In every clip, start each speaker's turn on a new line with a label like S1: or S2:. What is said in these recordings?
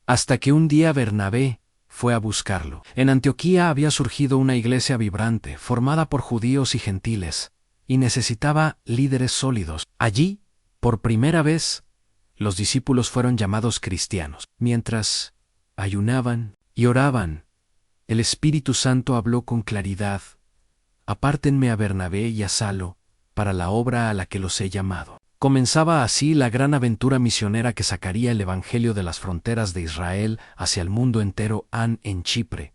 S1: hasta que un día Bernabé fue a buscarlo. En Antioquía había surgido una iglesia vibrante, formada por judíos y gentiles, y necesitaba líderes sólidos. Allí, por primera vez, los discípulos fueron llamados cristianos. Mientras ayunaban y oraban, el Espíritu Santo habló con claridad: «Apártenme a Bernabé y a Saulo para la obra a la que los he llamado». Comenzaba así la gran aventura misionera que sacaría el Evangelio de las fronteras de Israel hacia el mundo entero. En Chipre,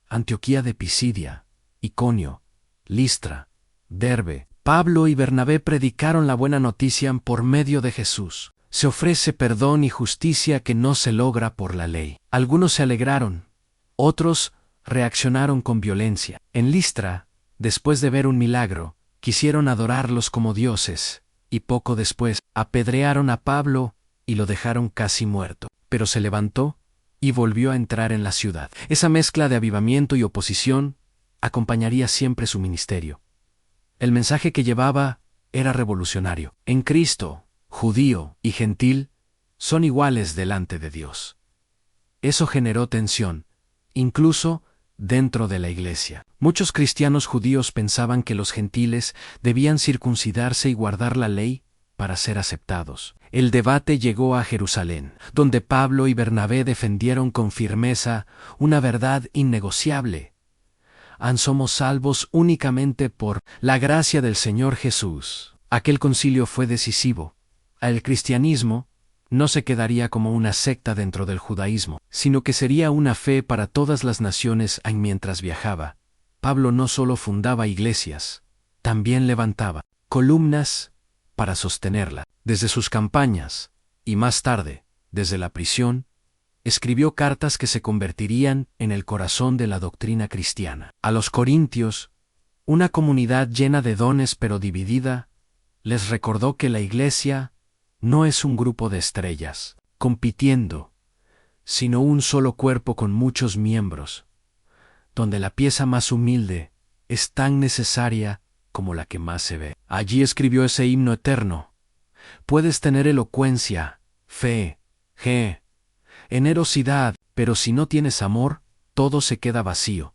S1: Antioquía de Pisidia, Iconio, Listra, Derbe, Pablo y Bernabé predicaron la buena noticia por medio de Jesús. Se ofrece perdón y justicia que no se logra por la ley. Algunos se alegraron, otros reaccionaron con violencia. En Listra, después de ver un milagro, quisieron adorarlos como dioses, y poco después apedrearon a Pablo y lo dejaron casi muerto. Pero se levantó y volvió a entrar en la ciudad. Esa mezcla de avivamiento y oposición acompañaría siempre su ministerio. El mensaje que llevaba era revolucionario. En Cristo, judío y gentil son iguales delante de Dios. Eso generó tensión, incluso dentro de la iglesia. Muchos cristianos judíos pensaban que los gentiles debían circuncidarse y guardar la ley para ser aceptados. El debate llegó a Jerusalén, donde Pablo y Bernabé defendieron con firmeza una verdad innegociable: somos salvos únicamente por la gracia del Señor Jesús. Aquel concilio fue decisivo. El cristianismo no se quedaría como una secta dentro del judaísmo, sino que sería una fe para todas las naciones. Mientras viajaba, Pablo no solo fundaba iglesias, también levantaba columnas para sostenerla. Desde sus campañas, y más tarde, desde la prisión, escribió cartas que se convertirían en el corazón de la doctrina cristiana. A los corintios, una comunidad llena de dones pero dividida, les recordó que la iglesia no es un grupo de estrellas compitiendo, sino un solo cuerpo con muchos miembros, donde la pieza más humilde es tan necesaria como la que más se ve. Allí escribió ese himno eterno: puedes tener elocuencia, fe, generosidad, pero si no tienes amor, todo se queda vacío.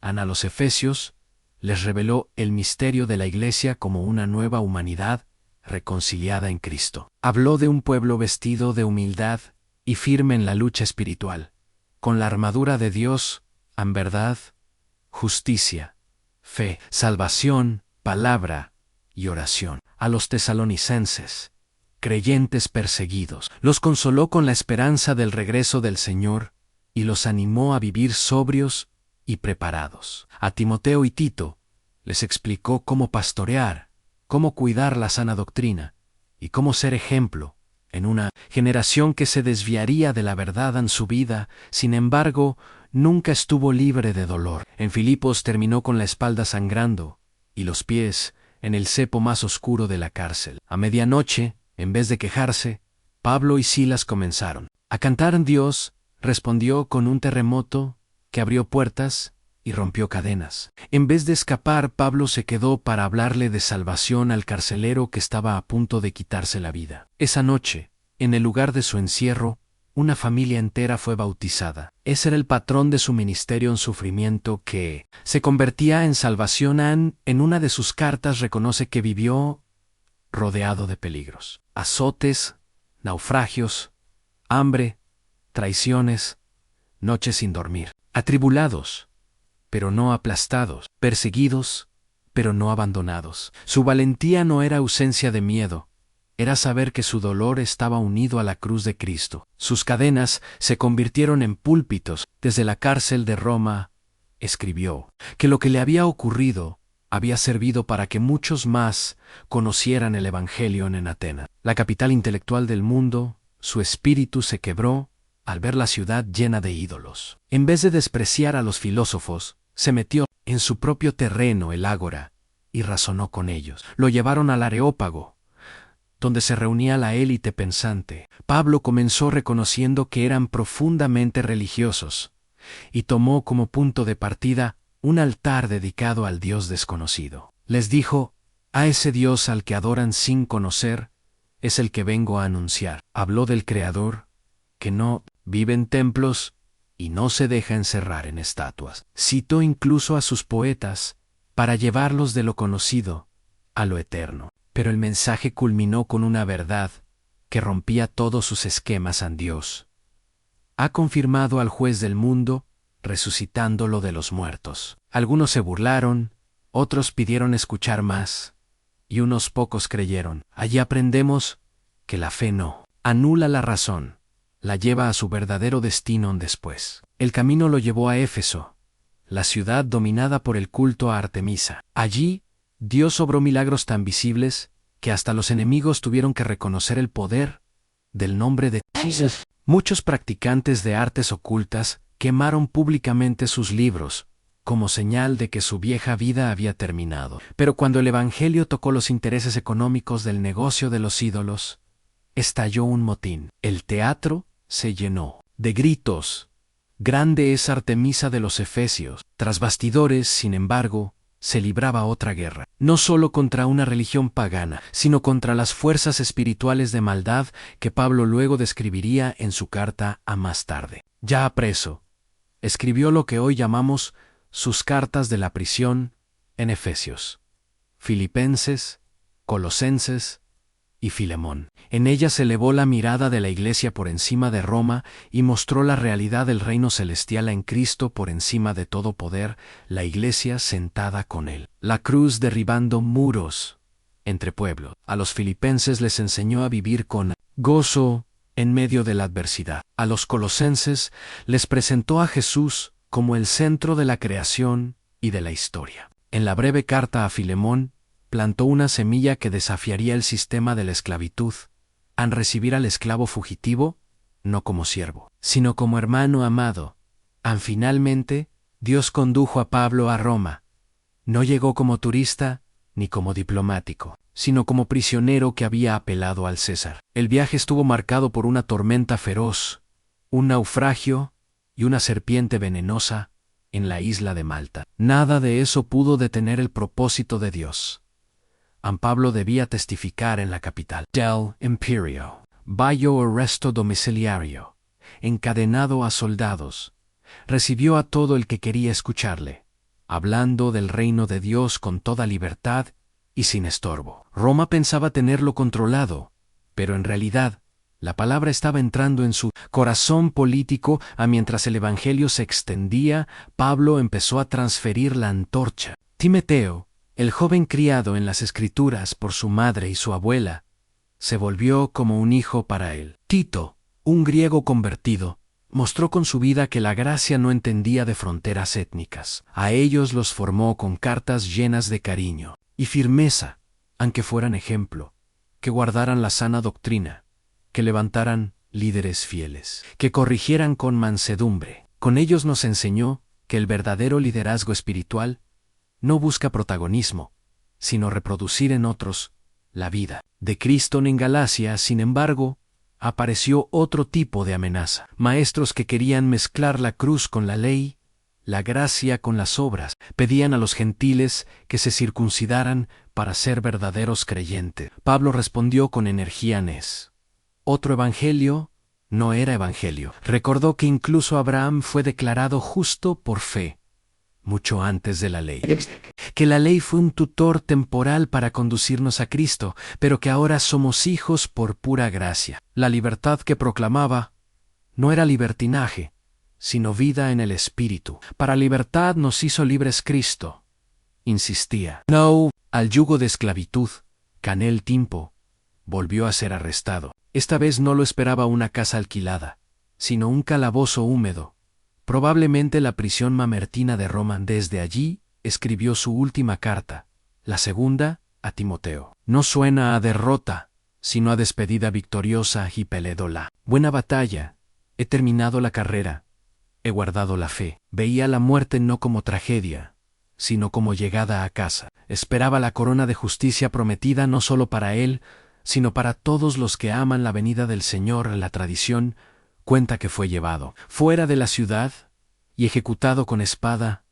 S1: A los Efesios les reveló el misterio de la iglesia como una nueva humanidad reconciliada en Cristo. Habló de un pueblo vestido de humildad y firme en la lucha espiritual, con la armadura de Dios, en verdad, justicia, fe, salvación, palabra y oración. A los tesalonicenses, creyentes perseguidos, los consoló con la esperanza del regreso del Señor y los animó a vivir sobrios y preparados. A Timoteo y Tito les explicó cómo pastorear, cómo cuidar la sana doctrina y cómo ser ejemplo en una generación que se desviaría de la verdad en su vida. Sin embargo, nunca estuvo libre de dolor. En Filipos terminó con la espalda sangrando y los pies en el cepo más oscuro de la cárcel. A medianoche, en vez de quejarse, Pablo y Silas comenzaron a cantar en Dios. Respondió con un terremoto que abrió puertas y rompió cadenas. En vez de escapar, Pablo se quedó para hablarle de salvación al carcelero que estaba a punto de quitarse la vida. Esa noche, en el lugar de su encierro, una familia entera fue bautizada. Ese era el patrón de su ministerio en sufrimiento que se convertía en salvación. En una de sus cartas reconoce que vivió rodeado de peligros, azotes, naufragios, hambre, traiciones, noches sin dormir, atribulados, pero no aplastados, perseguidos, pero no abandonados. Su valentía no era ausencia de miedo, era saber que su dolor estaba unido a la cruz de Cristo. Sus cadenas se convirtieron en púlpitos. Desde la cárcel de Roma, escribió que lo que le había ocurrido había servido para que muchos más conocieran el Evangelio en Atenas, la capital intelectual del mundo. Su espíritu se quebró al ver la ciudad llena de ídolos. En vez de despreciar a los filósofos, se metió en su propio terreno, el ágora, y razonó con ellos. Lo llevaron al Areópago, donde se reunía la élite pensante. Pablo comenzó reconociendo que eran profundamente religiosos, y tomó como punto de partida un altar dedicado al Dios desconocido. Les dijo: a ese Dios al que adoran sin conocer, es el que vengo a anunciar. Habló del Creador que no vive en templos y no se deja encerrar en estatuas. Citó incluso a sus poetas para llevarlos de lo conocido a lo eterno. Pero el mensaje culminó con una verdad que rompía todos sus esquemas en Dios. Ha confirmado al juez del mundo, resucitándolo de los muertos. Algunos se burlaron, otros pidieron escuchar más, y unos pocos creyeron. Allí aprendemos que la fe no anula la razón, la lleva a su verdadero destino después. El camino lo llevó a Éfeso, la ciudad dominada por el culto a Artemisa. Allí, Dios obró milagros tan visibles que hasta los enemigos tuvieron que reconocer el poder del nombre de Jesús. Muchos practicantes de artes ocultas quemaron públicamente sus libros, como señal de que su vieja vida había terminado. Pero cuando el Evangelio tocó los intereses económicos del negocio de los ídolos, estalló un motín. El teatro se llenó de gritos. Grande es Artemisa de los Efesios. Tras bastidores, sin embargo, se libraba otra guerra, no solo contra una religión pagana, sino contra las fuerzas espirituales de maldad que Pablo luego describiría en su carta a más tarde. Ya preso, escribió lo que hoy llamamos sus cartas de la prisión en Efesios, Filipenses, Colosenses y Filemón. En ellas elevó la mirada de la Iglesia por encima de Roma y mostró la realidad del reino celestial en Cristo por encima de todo poder, la Iglesia sentada con él. La cruz derribando muros entre pueblos. A los filipenses les enseñó a vivir con gozo en medio de la adversidad. A los colosenses les presentó a Jesús como el centro de la creación y de la historia. En la breve carta a Filemón, plantó una semilla que desafiaría el sistema de la esclavitud, al recibir al esclavo fugitivo, no como siervo, sino como hermano amado. Finalmente, Dios condujo a Pablo a Roma. No llegó como turista ni como diplomático, sino como prisionero que había apelado al César. El viaje estuvo marcado por una tormenta feroz, un naufragio y una serpiente venenosa en la isla de Malta. Nada de eso pudo detener el propósito de Dios. Pablo debía testificar en la capital del imperio, bajo arresto domiciliario, encadenado a soldados. Recibió a todo el que quería escucharle, hablando del reino de Dios con toda libertad y sin estorbo. Roma pensaba tenerlo controlado, pero en realidad la palabra estaba entrando en su corazón político. Mientras el evangelio se extendía, Pablo empezó a transferir la antorcha. Timoteo, el joven criado en las Escrituras por su madre y su abuela, se volvió como un hijo para él. Tito, un griego convertido, mostró con su vida que la gracia no entendía de fronteras étnicas. A ellos los formó con cartas llenas de cariño y firmeza, aunque fueran ejemplo, que guardaran la sana doctrina, que levantaran líderes fieles, que corrigieran con mansedumbre. Con ellos nos enseñó que el verdadero liderazgo espiritual no busca protagonismo, sino reproducir en otros la vida de Cristo. En Galacia, sin embargo, apareció otro tipo de amenaza. Maestros que querían mezclar la cruz con la ley, la gracia con las obras. Pedían a los gentiles que se circuncidaran para ser verdaderos creyentes. Pablo respondió con energía otro evangelio no era evangelio. Recordó que incluso Abraham fue declarado justo por fe, mucho antes de la ley. Que la ley fue un tutor temporal para conducirnos a Cristo, pero que ahora somos hijos por pura gracia. La libertad que proclamaba no era libertinaje, sino vida en el Espíritu. Para libertad nos hizo libres Cristo, insistía. No al yugo de esclavitud. Canel Timpo volvió a ser arrestado. Esta vez no lo esperaba una casa alquilada, sino un calabozo húmedo, probablemente la prisión mamertina de Roma. Desde allí escribió su última carta, la segunda, a Timoteo. No suena a derrota, sino a despedida victoriosa y peledola. Buena batalla, he terminado la carrera, he guardado la fe. Veía la muerte no como tragedia, sino como llegada a casa. Esperaba la corona de justicia prometida no solo para él, sino para todos los que aman la venida del Señor. La tradición cuenta que fue llevado fuera de la ciudad y ejecutado con espada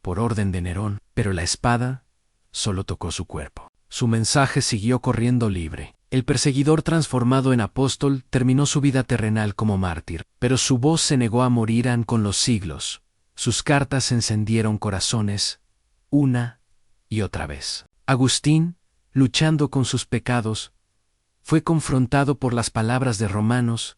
S1: por orden de Nerón, pero la espada solo tocó su cuerpo. Su mensaje siguió corriendo libre. El perseguidor transformado en apóstol terminó su vida terrenal como mártir, pero su voz se negó a morir con los siglos. Sus cartas encendieron corazones, una y otra vez. Agustín, luchando con sus pecados, fue confrontado por las palabras de Romanos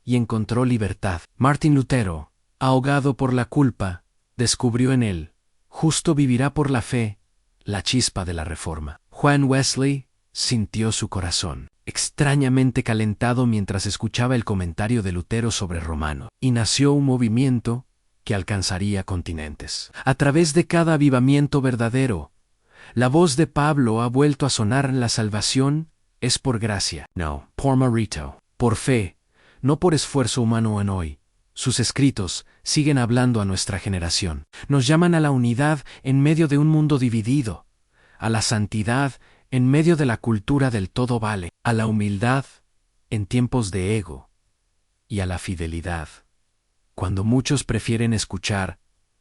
S1: y encontró libertad. Martín Lutero, ahogado por la culpa, descubrió en él, justo vivirá por la fe, la chispa de la reforma. Juan Wesley sintió su corazón extrañamente calentado mientras escuchaba el comentario de Lutero sobre Romano, y nació un movimiento que alcanzaría continentes. A través de cada avivamiento verdadero, la voz de Pablo ha vuelto a sonar. La salvación es por gracia, no por mérito, por fe, no por esfuerzo humano en hoy. Sus escritos siguen hablando a nuestra generación. Nos llaman a la unidad en medio de un mundo dividido, a la santidad en medio de la cultura del todo vale, a la humildad en tiempos de ego y a la fidelidad cuando muchos prefieren escuchar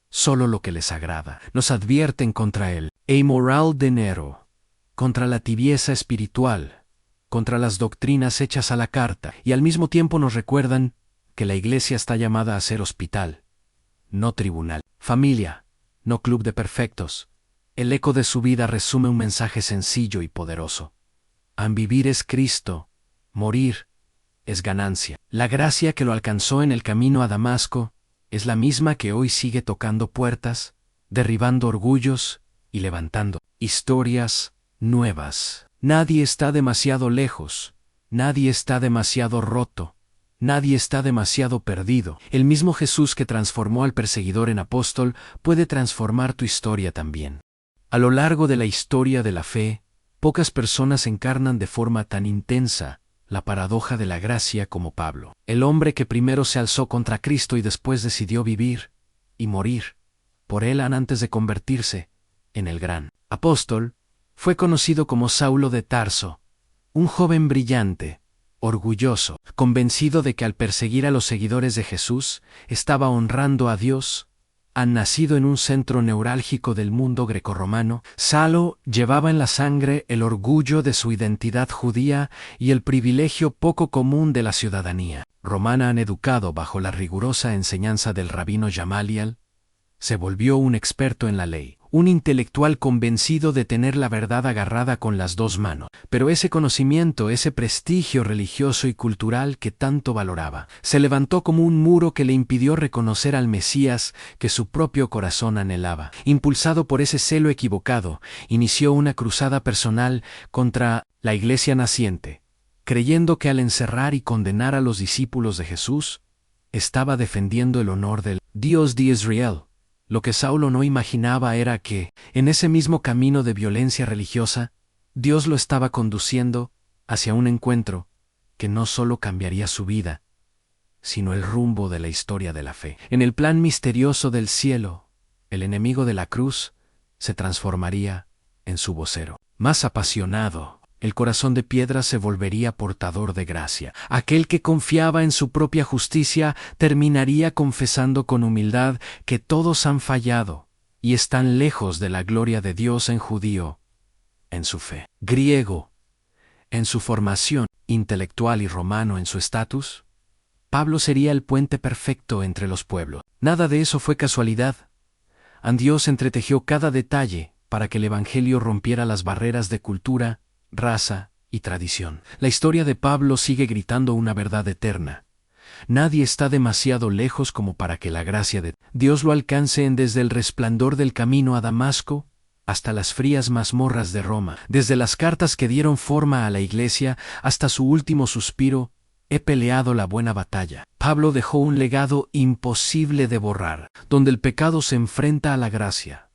S1: solo lo que les agrada. Nos advierten contra el amoral dinero, contra la tibieza espiritual, contra las doctrinas hechas a la carta, y al mismo tiempo nos recuerdan que la iglesia está llamada a ser hospital, no tribunal, familia, no club de perfectos. El eco de su vida resume un mensaje sencillo y poderoso. Vivir es Cristo, morir es ganancia. La gracia que lo alcanzó en el camino a Damasco es la misma que hoy sigue tocando puertas, derribando orgullos y levantando historias nuevas. Nadie está demasiado lejos, nadie está demasiado roto, nadie está demasiado perdido. El mismo Jesús que transformó al perseguidor en apóstol puede transformar tu historia también. A lo largo de la historia de la fe, pocas personas encarnan de forma tan intensa la paradoja de la gracia como Pablo, el hombre que primero se alzó contra Cristo y después decidió vivir y morir por él antes de convertirse en el gran apóstol. Fue conocido como Saulo de Tarso, un joven brillante, orgulloso, convencido de que al perseguir a los seguidores de Jesús estaba honrando a Dios. Han nacido en un centro neurálgico del mundo grecorromano. Saulo llevaba en la sangre el orgullo de su identidad judía y el privilegio poco común de la ciudadanía romana. Han educado bajo la rigurosa enseñanza del rabino Gamaliel. Se volvió un experto en la ley, un intelectual convencido de tener la verdad agarrada con las dos manos. Pero ese conocimiento, ese prestigio religioso y cultural que tanto valoraba, se levantó como un muro que le impidió reconocer al Mesías que su propio corazón anhelaba. Impulsado por ese celo equivocado, inició una cruzada personal contra la iglesia naciente, creyendo que al encerrar y condenar a los discípulos de Jesús, estaba defendiendo el honor del Dios de Israel. Lo que Saulo no imaginaba era que, en ese mismo camino de violencia religiosa, Dios lo estaba conduciendo hacia un encuentro que no solo cambiaría su vida, sino el rumbo de la historia de la fe. En el plan misterioso del cielo, el enemigo de la cruz se transformaría en su vocero. Más apasionado, el corazón de piedra se volvería portador de gracia. Aquel que confiaba en su propia justicia terminaría confesando con humildad que todos han fallado y están lejos de la gloria de Dios. En judío, en su fe; griego, en su formación intelectual; y romano, en su estatus, Pablo sería el puente perfecto entre los pueblos. Nada de eso fue casualidad. Dios entretejió cada detalle para que el Evangelio rompiera las barreras de cultura, raza y tradición. La historia de Pablo sigue gritando una verdad eterna. Nadie está demasiado lejos como para que la gracia de Dios lo alcance desde el resplandor del camino a Damasco hasta las frías mazmorras de Roma, desde las cartas que dieron forma a la iglesia hasta su último suspiro. He peleado la buena batalla. Pablo dejó un legado imposible de borrar, donde el pecado se enfrenta a la gracia.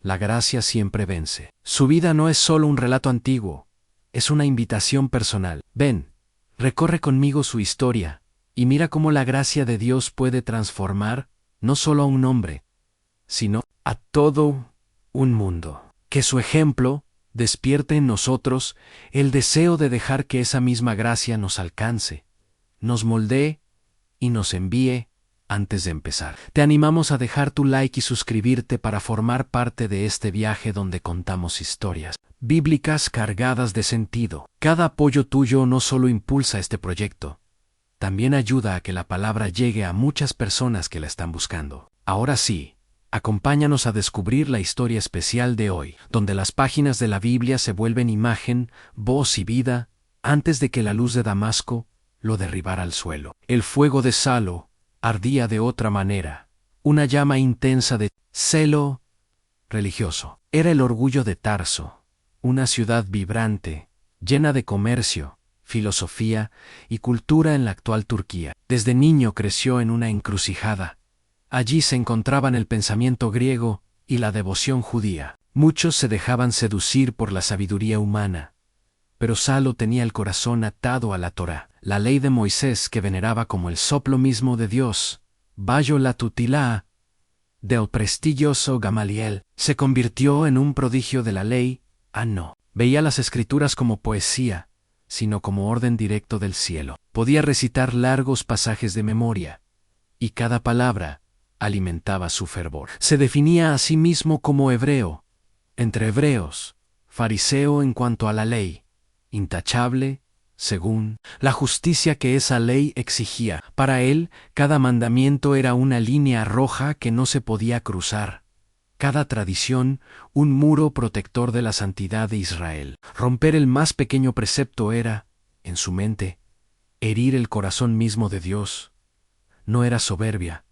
S1: La gracia siempre vence. Su vida no es solo un relato antiguo, es una invitación personal. Ven, recorre conmigo su historia, y mira cómo la gracia de Dios puede transformar no solo a un hombre, sino a todo un mundo. Que su ejemplo despierte en nosotros el deseo de dejar que esa misma gracia nos alcance, nos moldee y nos envíe Antes de empezar, te animamos a dejar tu like y suscribirte para formar parte de este viaje donde contamos historias bíblicas cargadas de sentido. Cada apoyo tuyo no solo impulsa este proyecto, también ayuda a que la palabra llegue a muchas personas que la están buscando. Ahora sí, acompáñanos a descubrir la historia especial de hoy, donde las páginas de la Biblia se vuelven imagen, voz y vida, antes de que la luz de Damasco lo derribara al suelo. El fuego de Salo ardía de otra manera, una llama intensa de celo religioso. Era el orgullo de Tarso, una ciudad vibrante, llena de comercio, filosofía y cultura en la actual Turquía. Desde niño creció en una encrucijada. Allí se encontraban el pensamiento griego y la devoción judía. Muchos se dejaban seducir por la sabiduría humana, pero Salo tenía el corazón atado a la Torá, la ley de Moisés que veneraba como el soplo mismo de Dios. Bayo la tutilá del prestigioso Gamaliel se convirtió en un prodigio de la ley. No veía las escrituras como poesía, sino como orden directo del cielo. Podía recitar largos pasajes de memoria, y cada palabra alimentaba su fervor. Se definía a sí mismo como hebreo, entre hebreos, fariseo en cuanto a la ley, intachable, según la justicia que esa ley exigía. Para él, cada mandamiento era una línea roja que no se podía cruzar. Cada tradición, un muro protector de la santidad de Israel. Romper el más pequeño precepto era, en su mente, herir el corazón mismo de Dios. No era soberbia,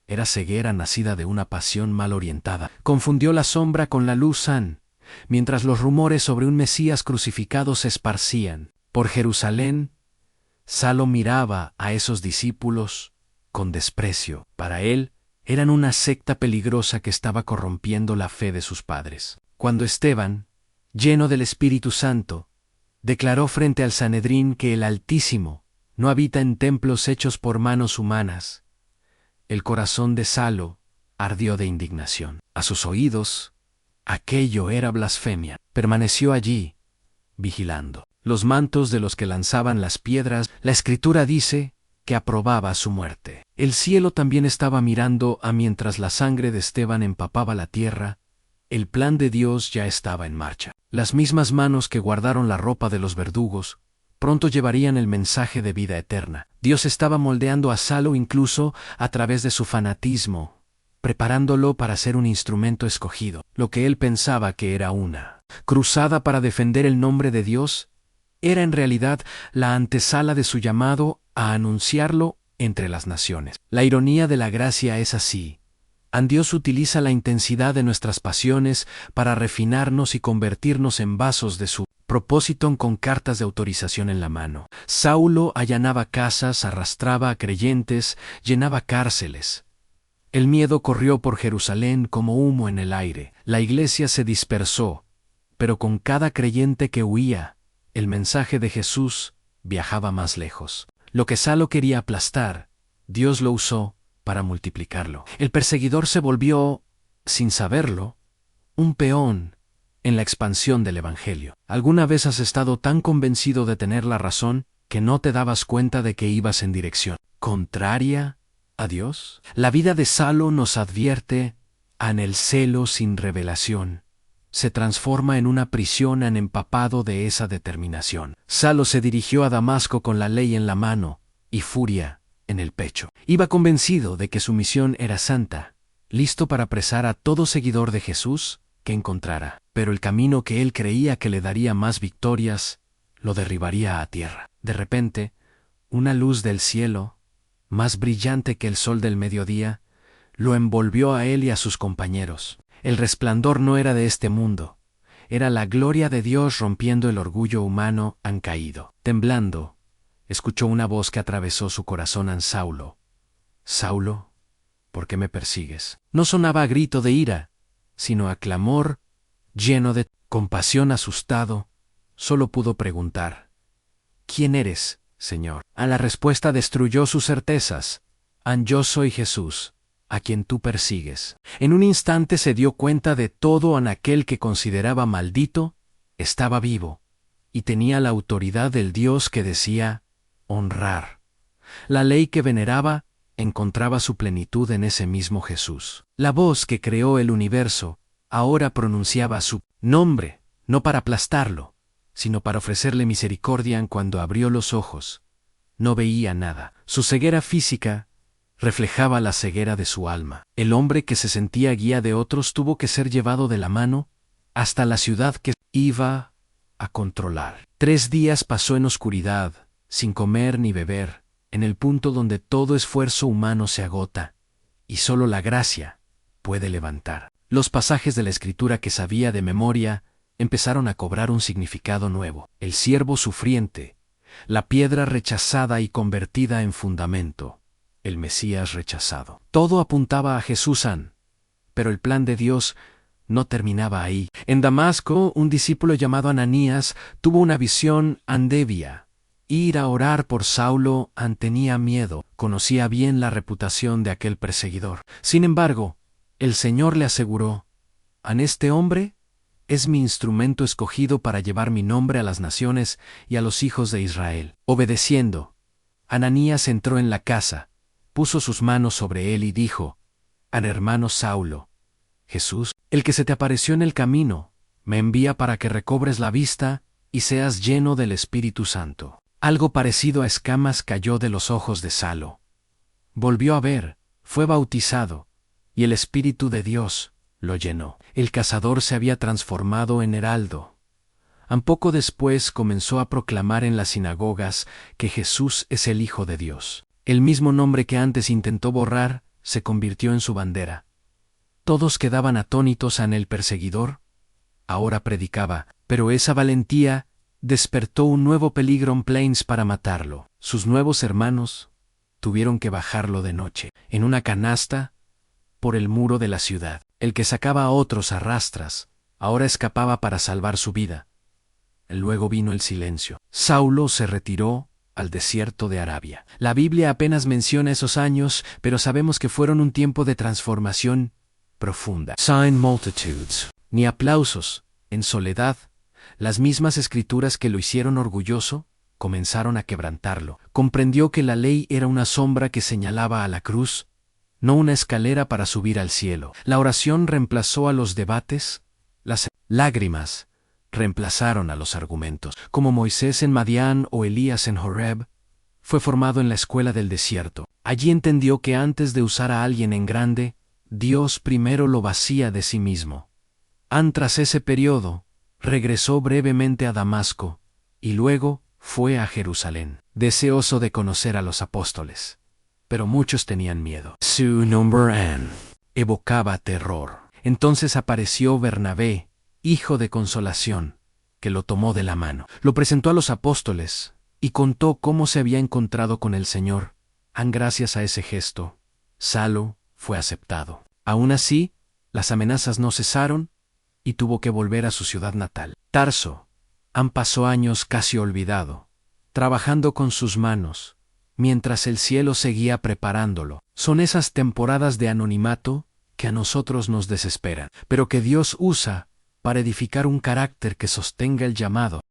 S1: era ceguera nacida de una pasión mal orientada. Confundió la sombra con la luz mientras los rumores sobre un Mesías crucificado se esparcían por Jerusalén. Salo miraba a esos discípulos con desprecio. Para él, eran una secta peligrosa que estaba corrompiendo la fe de sus padres. Cuando Esteban, lleno del Espíritu Santo, declaró frente al Sanedrín que el Altísimo no habita en templos hechos por manos humanas, el corazón de Salo ardió de indignación. A sus oídos, aquello era blasfemia. Permaneció allí, vigilando los mantos de los que lanzaban las piedras. La Escritura dice que aprobaba su muerte. El cielo también estaba mirando mientras la sangre de Esteban empapaba la tierra. El plan de Dios ya estaba en marcha. Las mismas manos que guardaron la ropa de los verdugos pronto llevarían el mensaje de vida eterna. Dios estaba moldeando a Salo incluso a través de su fanatismo, preparándolo para ser un instrumento escogido. Lo que él pensaba que era una cruzada para defender el nombre de Dios, era en realidad la antesala de su llamado a anunciarlo entre las naciones. La ironía de la gracia es así. Dios utiliza la intensidad de nuestras pasiones para refinarnos y convertirnos en vasos de su propósito con cartas de autorización en la mano. Saulo allanaba casas, arrastraba a creyentes, llenaba cárceles. El miedo corrió por Jerusalén como humo en el aire. La iglesia se dispersó, pero con cada creyente que huía, el mensaje de Jesús viajaba más lejos. Lo que Salo quería aplastar, Dios lo usó para multiplicarlo. El perseguidor se volvió, sin saberlo, un peón en la expansión del Evangelio. ¿Alguna vez has estado tan convencido de tener la razón que no te dabas cuenta de que ibas en dirección contraria a Dios? La vida de Salo nos advierte en el celo sin revelación. Se transforma en una prisión empapado de esa determinación. Salo se dirigió a Damasco con la ley en la mano y furia en el pecho. Iba convencido de que su misión era santa, listo para apresar a todo seguidor de Jesús que encontrara. Pero el camino que él creía que le daría más victorias, lo derribaría a tierra. De repente, una luz del cielo, más brillante que el sol del mediodía, lo envolvió a él y a sus compañeros. El resplandor no era de este mundo, era la gloria de Dios rompiendo el orgullo humano caído. Temblando, escuchó una voz que atravesó su corazón a Saulo. «Saulo, ¿por qué me persigues?» No sonaba a grito de ira, sino a clamor lleno de compasión. Asustado, solo pudo preguntar: «¿Quién eres, Señor?» La respuesta destruyó sus certezas. «Yo soy Jesús, a quien tú persigues». En un instante se dio cuenta de todo. Aquel que consideraba maldito estaba vivo y tenía la autoridad del Dios que decía honrar. La ley que veneraba encontraba su plenitud en ese mismo Jesús. La voz que creó el universo ahora pronunciaba su nombre, no para aplastarlo, sino para ofrecerle misericordia. En cuando abrió los ojos, no veía nada. Su ceguera física reflejaba la ceguera de su alma. El hombre que se sentía guía de otros tuvo que ser llevado de la mano hasta la ciudad que iba a controlar. 3 días pasó en oscuridad, sin comer ni beber, en el punto donde todo esfuerzo humano se agota, y solo la gracia puede levantar. Los pasajes de la Escritura que sabía de memoria empezaron a cobrar un significado nuevo. El siervo sufriente, la piedra rechazada y convertida en fundamento, el Mesías rechazado. Todo apuntaba a Jesús, pero el plan de Dios no terminaba ahí. En Damasco, un discípulo llamado Ananías tuvo una visión. Debía ir a orar por Saulo. Tenía miedo, conocía bien la reputación de aquel perseguidor. Sin embargo, el Señor le aseguró: este hombre es mi instrumento escogido para llevar mi nombre a las naciones y a los hijos de Israel. Obedeciendo, Ananías entró en la casa, puso sus manos sobre él y dijo: hermano Saulo, Jesús, el que se te apareció en el camino, me envía para que recobres la vista y seas lleno del Espíritu Santo. Algo parecido a escamas cayó de los ojos de Saulo. Volvió a ver, fue bautizado, y el Espíritu de Dios lo llenó. El cazador se había transformado en heraldo. Poco después comenzó a proclamar en las sinagogas que Jesús es el Hijo de Dios. El mismo nombre que antes intentó borrar se convirtió en su bandera. Todos quedaban atónitos ante el perseguidor. Ahora predicaba, pero esa valentía despertó un nuevo peligro en Plains para matarlo. Sus nuevos hermanos tuvieron que bajarlo de noche, en una canasta, por el muro de la ciudad. El que sacaba a otros a rastras, ahora escapaba para salvar su vida. Luego vino el silencio. Saulo se retiró al desierto de Arabia. La Biblia apenas menciona esos años, pero sabemos que fueron un tiempo de transformación profunda. Sin multitudes, ni aplausos, en soledad, las mismas escrituras que lo hicieron orgulloso comenzaron a quebrantarlo. Comprendió que la ley era una sombra que señalaba a la cruz, no una escalera para subir al cielo. La oración reemplazó a los debates, las lágrimas reemplazaron a los argumentos. Como Moisés en Madián o Elías en Horeb, fue formado en la escuela del desierto. Allí entendió que antes de usar a alguien en grande, Dios primero lo vacía de sí mismo. Tras ese periodo, regresó brevemente a Damasco, y luego fue a Jerusalén, deseoso de conocer a los apóstoles. Pero muchos tenían miedo. Su nombre evocaba terror. Entonces apareció Bernabé, hijo de consolación, que lo tomó de la mano. Lo presentó a los apóstoles y contó cómo se había encontrado con el Señor. Gracias a ese gesto, Saulo fue aceptado. Aún así, las amenazas no cesaron y tuvo que volver a su ciudad natal. Tarso, pasó años casi olvidado, trabajando con sus manos, mientras el cielo seguía preparándolo. Son esas temporadas de anonimato que a nosotros nos desesperan, pero que Dios usa para edificar un carácter que sostenga el llamado.